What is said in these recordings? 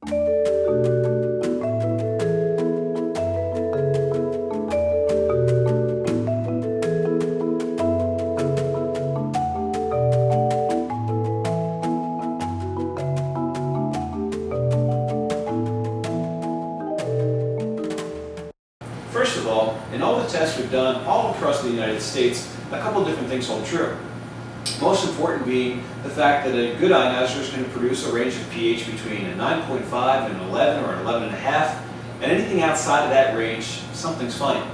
First of all, in all the tests we've done all across the United States, a couple of different things hold true. Most important being the fact that a good ionizer is going to produce a range of pH between a 9.5 and an 11 or an 11.5, and anything outside of that range, something's funny.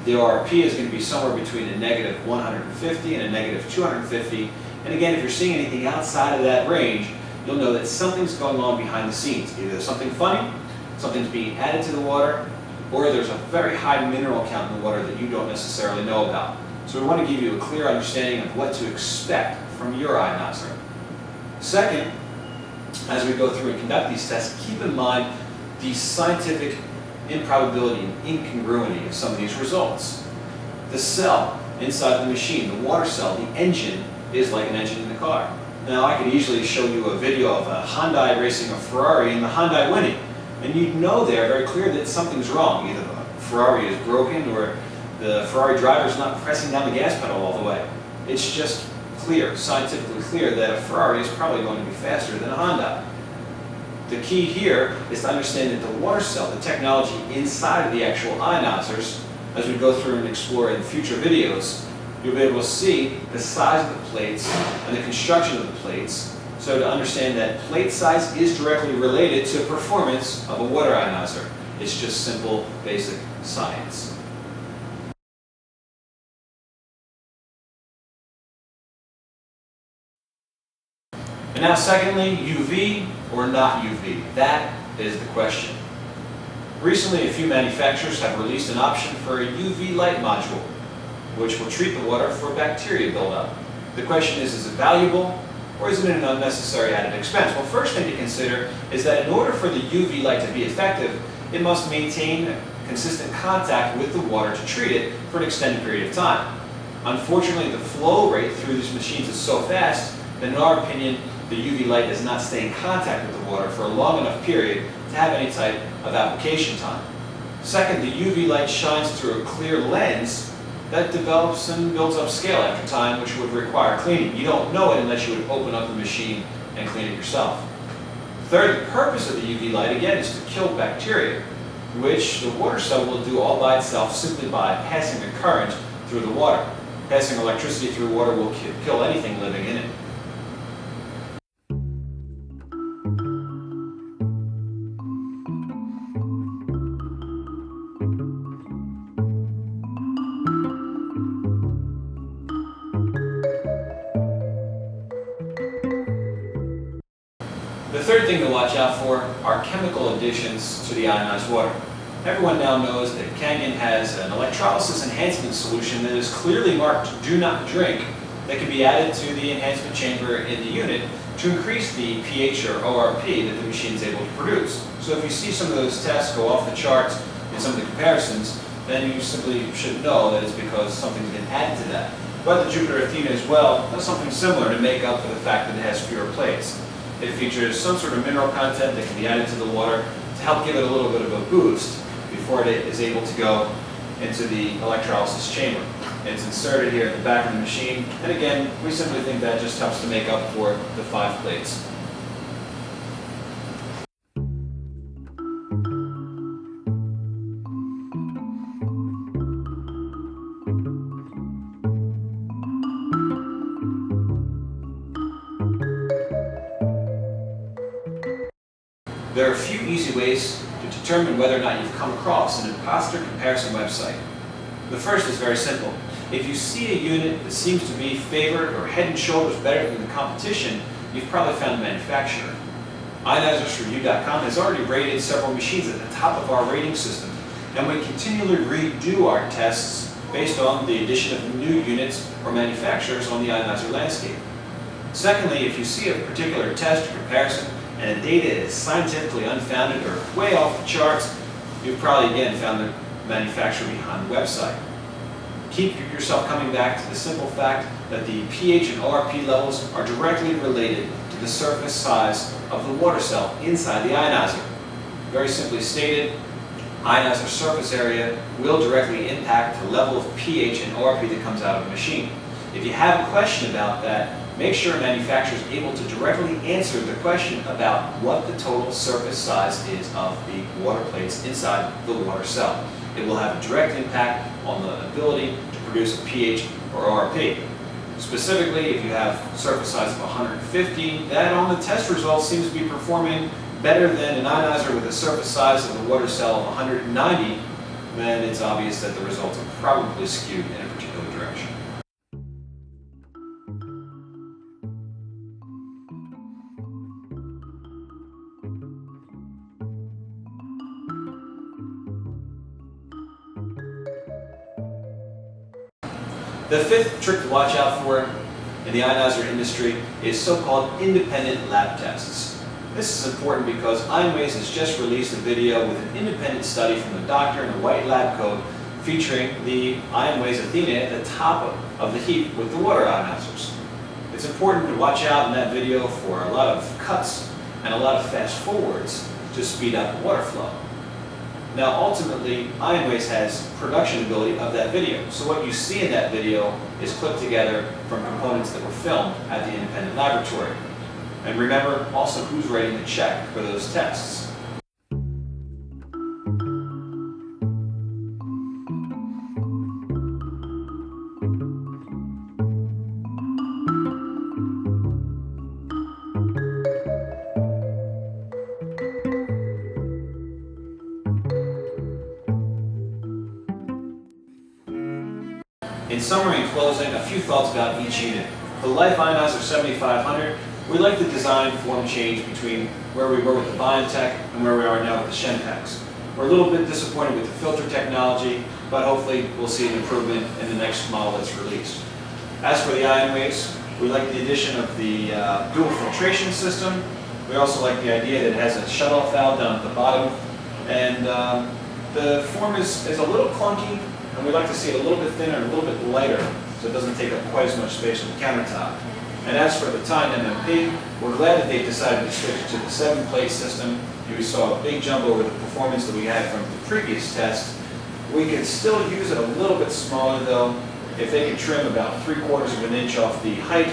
The ORP is going to be somewhere between a negative 150 and a negative 250, and again, if you're seeing anything outside of that range, you'll know that something's going on behind the scenes. Either there's something funny, something's being added to the water, or there's a very high mineral count in the water that you don't necessarily know about. So we want to give you a clear understanding of what to expect from your ionizer. Second, as we go through and conduct these tests, keep in mind the scientific improbability and incongruity of some of these results. The cell inside the machine, the water cell, the engine, is like an engine in a car. Now I could easily show you a video of a Hyundai racing a Ferrari and the Hyundai winning, and you'd know there very clear that something's wrong. Either the Ferrari is broken or the Ferrari driver is not pressing down the gas pedal all the way. It's just clear, scientifically clear, that a Ferrari is probably going to be faster than a Honda. The key here is to understand that the water cell, the technology inside of the actual ionizers, as we go through and explore in future videos, you'll be able to see the size of the plates and the construction of the plates. So to understand that plate size is directly related to performance of a water ionizer. It's just simple, basic science. And now secondly, UV or not UV? That is the question. Recently, a few manufacturers have released an option for a UV light module, which will treat the water for bacteria buildup. The question is it valuable, or is it an unnecessary added expense? Well, first thing to consider is that in order for the UV light to be effective, it must maintain consistent contact with the water to treat it for an extended period of time. Unfortunately, the flow rate through these machines is so fast that in our opinion, the UV light does not stay in contact with the water for a long enough period to have any type of application time. Second, the UV light shines through a clear lens that develops and builds up scale after time, which would require cleaning. You don't know it unless you would open up the machine and clean it yourself. Third, the purpose of the UV light, again, is to kill bacteria, which the water cell will do all by itself simply by passing a current through the water. Passing electricity through water will kill anything living in it. The third thing to watch out for are chemical additions to the ionized water. Everyone now knows that Kangen has an electrolysis enhancement solution that is clearly marked "Do Not Drink" that can be added to the enhancement chamber in the unit to increase the pH or ORP that the machine is able to produce. So if you see some of those tests go off the charts in some of the comparisons, then you simply should know that it's because something's been added to that. But the Jupiter Athena as well does something similar to make up for the fact that it has fewer plates. It features some sort of mineral content that can be added to the water to help give it a little bit of a boost before it is able to go into the electrolysis chamber. It's inserted here at the back of the machine, and again, we simply think that just helps to make up for the 5 plates. There are a few easy ways to determine whether or not you've come across an imposter comparison website. The first is very simple. If you see a unit that seems to be favored or head and shoulders better than the competition, you've probably found the manufacturer. Ionizers4u.com has already rated several machines at the top of our rating system, and we continually redo our tests based on the addition of new units or manufacturers on the ionizer landscape. Secondly, if you see a particular test or comparison and the data is scientifically unfounded or way off the charts, you've probably again found the manufacturer behind the website. Keep yourself coming back to the simple fact that the pH and ORP levels are directly related to the surface size of the water cell inside the ionizer. Very simply stated, ionizer surface area will directly impact the level of pH and ORP that comes out of the machine. If you have a question about that, make sure a manufacturer is able to directly answer the question about what the total surface size is of the water plates inside the water cell. It will have a direct impact on the ability to produce a pH or ORP. Specifically, if you have surface size of 150, that on the test results seems to be performing better than an ionizer with a surface size of the water cell of 190, then it's obvious that the results are probably skewed in a particular direction. The fifth trick to watch out for in the ionizer industry is so-called independent lab tests. This is important because Ionways has just released a video with an independent study from the doctor in a white lab coat featuring the Ionways Athena at the top of the heap with the water ionizers. It's important to watch out in that video for a lot of cuts and a lot of fast forwards to speed up water flow. Now ultimately, Ionways has production ability of that video, so what you see in that video is clipped together from components that were filmed at the independent laboratory. And remember also who's writing the check for those tests. In summary and closing, a few thoughts about each unit. The Life Ionizer 7500, we like the design form change between where we were with the Biotech and where we are now with the Shenpex. We're a little bit disappointed with the filter technology, but hopefully we'll see an improvement in the next model that's released. As for the Ionways, we like the addition of the dual filtration system. We also like the idea that it has a shut-off valve down at the bottom. And the form is a little clunky, and we like to see it a little bit thinner and a little bit lighter so it doesn't take up quite as much space on the countertop. And as for the Time MMP, we're glad that they decided to switch to the 7-plate system. You saw a big jump over the performance that we had from the previous test. We could still use it a little bit smaller though. If they could trim about 3/4 of an inch off the height,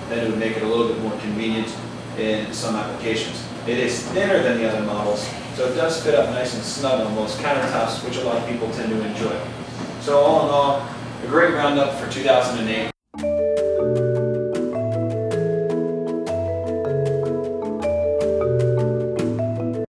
then it would make it a little bit more convenient in some applications. It is thinner than the other models, so it does fit up nice and snug on most countertops, which a lot of people tend to enjoy. So all in all, a great roundup for 2008.